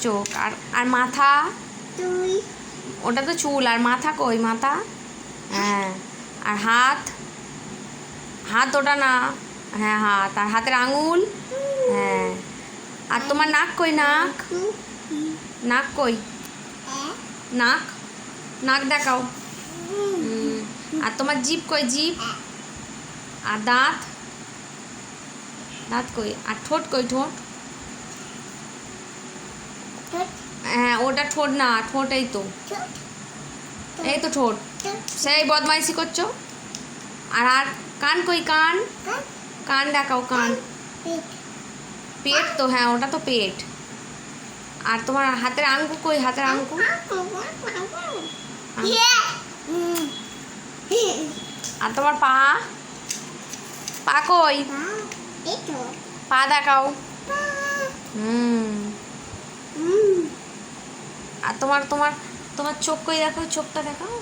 চোখ। আর আর মাথা, ওটা তো চুল। আর মাথা কই? মাথা, হ্যাঁ। আর হাত, হাত ওটা না, হ্যাঁ হাত। আর হাতের আঙুল, হ্যাঁ। আর তোমার নাক কই? নাক, নাক কই? নাক, নাক দেখাও। আর তোমার জিভ কই? জিভ। আর দাঁত, দাঁত কই? আর ঠোঁট কই? ঠোঁট, হ্যাঁ ওটা ঠোঁট না, ঠোঁট এই তো, এই তো ঠোঁট। সেই বদমাইশি করছো। আর আর কান কই? কান, কান দেখাও। কান, পেট তো, হ্যাঁ ওটা তো পেট। আর তোমার হাতের আঙ্গুল কই? হাতের আঙ্গুল, আর তোমার পা, পা কই? পা দেখাও। আর তোমার তোমার তোমার চোখ কই? দেখো, চোখটা দেখাও।